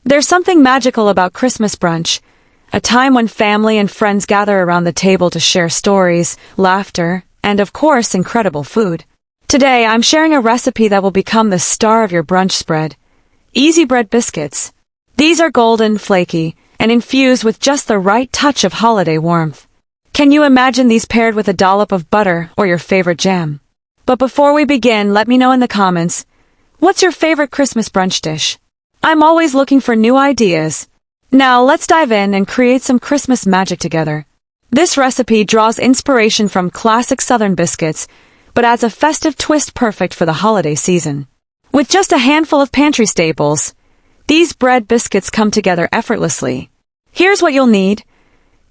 There's something magical about Christmas brunch, a time when family and friends gather around the table to share stories, laughter, and of course, incredible food. Today, I'm sharing a recipe that will become the star of your brunch spread. Easy bread biscuits. These are golden, flaky, and infused with just the right touch of holiday warmth. Can you imagine these paired with a dollop of butter or your favorite jam? But before we begin, let me know in the comments, what's your favorite Christmas brunch dish? I'm always looking for new ideas. Now let's dive in and create some Christmas magic together. This recipe draws inspiration from classic Southern biscuits, but adds a festive twist perfect for the holiday season. With just a handful of pantry staples, these bread biscuits come together effortlessly. Here's what you'll need.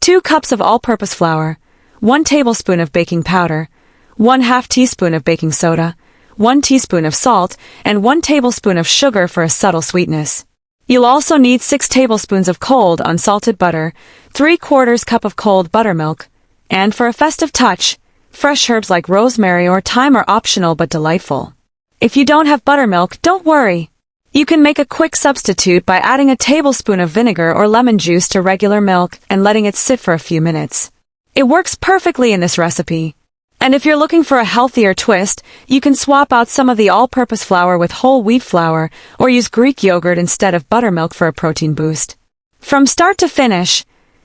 2 cups of all-purpose flour, 1 tablespoon of baking powder, 1/2 teaspoon of baking soda, 1 teaspoon of salt, and 1 tablespoon of sugar for a subtle sweetness. You'll also need 6 tablespoons of cold, unsalted butter, 3/4 cup of cold buttermilk, and for a festive touch, fresh herbs like rosemary or thyme are optional but delightful. If you don't have buttermilk, don't worry. You can make a quick substitute by adding a tablespoon of vinegar or lemon juice to regular milk and letting it sit for a few minutes. It works perfectly in this recipe. And if you're looking for a healthier twist, you can swap out some of the all-purpose flour with whole wheat flour or use Greek yogurt instead of buttermilk for a protein boost. From start to finish,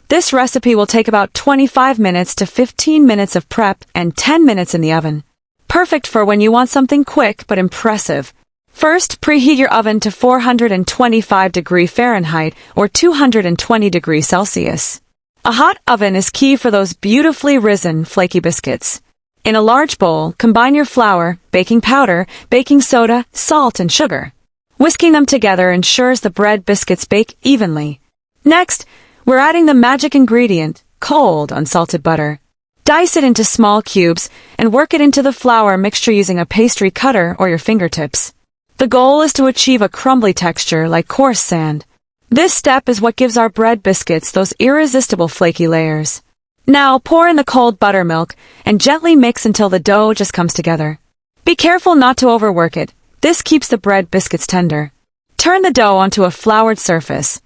this recipe will take about 25 minutes to 15 minutes of prep and 10 minutes in the oven. Perfect for when you want something quick but impressive. First, preheat your oven to 425 degrees Fahrenheit or 220 degrees Celsius. A hot oven is key for those beautifully risen, flaky biscuits. In a large bowl, combine your flour, baking powder, baking soda, salt, and sugar. Whisking them together ensures the bread biscuits bake evenly. Next, we're adding the magic ingredient, cold, unsalted butter. Dice it into small cubes and work it into the flour mixture using a pastry cutter or your fingertips. The goal is to achieve a crumbly texture like coarse sand. This step is what gives our bread biscuits those irresistible flaky layers. Now pour in the cold buttermilk and gently mix until the dough just comes together. Be careful not to overwork it. This keeps the bread biscuits tender. Turn the dough onto a floured surface,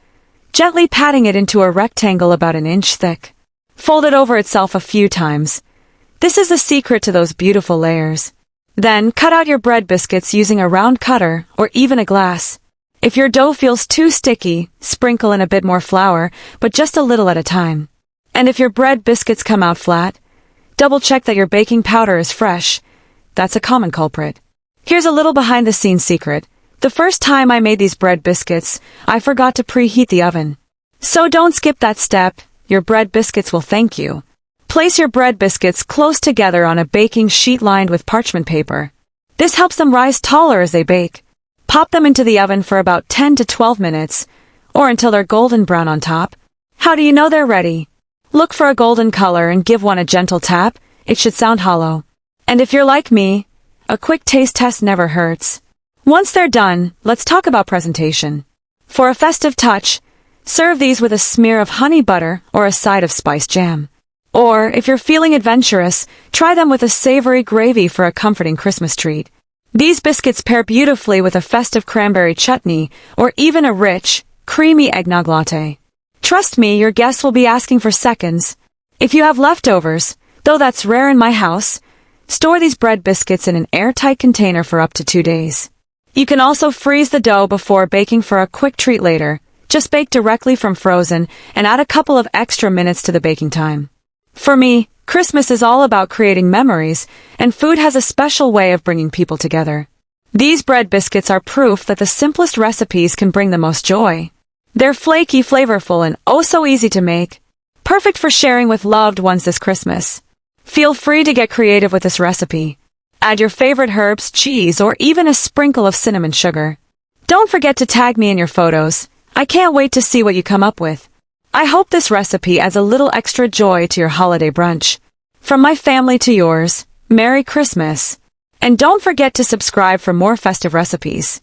gently patting it into a rectangle about an inch thick. Fold it over itself a few times. This is the secret to those beautiful layers. Then cut out your bread biscuits using a round cutter or even a glass. If your dough feels too sticky, sprinkle in a bit more flour, but just a little at a time. And if your bread biscuits come out flat, double check that your baking powder is fresh. That's a common culprit. Here's a little behind-the-scenes secret. The first time I made these bread biscuits, I forgot to preheat the oven. So don't skip that step. Your bread biscuits will thank you. Place your bread biscuits close together on a baking sheet lined with parchment paper. This helps them rise taller as they bake. Pop them into the oven for about 10 to 12 minutes, or until they're golden brown on top. How do you know they're ready? Look for a golden color and give one a gentle tap. It should sound hollow. And if you're like me, a quick taste test never hurts. Once they're done, let's talk about presentation. For a festive touch, serve these with a smear of honey butter or a side of spiced jam. Or, if you're feeling adventurous, try them with a savory gravy for a comforting Christmas treat. These biscuits pair beautifully with a festive cranberry chutney or even a rich, creamy eggnog latte. Trust me, your guests will be asking for seconds. If you have leftovers, though that's rare in my house, store these bread biscuits in an airtight container for up to 2 days. You can also freeze the dough before baking for a quick treat later. Just bake directly from frozen and add a couple of extra minutes to the baking time. For me, Christmas is all about creating memories, and food has a special way of bringing people together. These bread biscuits are proof that the simplest recipes can bring the most joy. They're flaky, flavorful, and oh so easy to make. Perfect for sharing with loved ones this Christmas. Feel free to get creative with this recipe. Add your favorite herbs, cheese, or even a sprinkle of cinnamon sugar. Don't forget to tag me in your photos. I can't wait to see what you come up with. I hope this recipe adds a little extra joy to your holiday brunch. From my family to yours, Merry Christmas. And don't forget to subscribe for more festive recipes.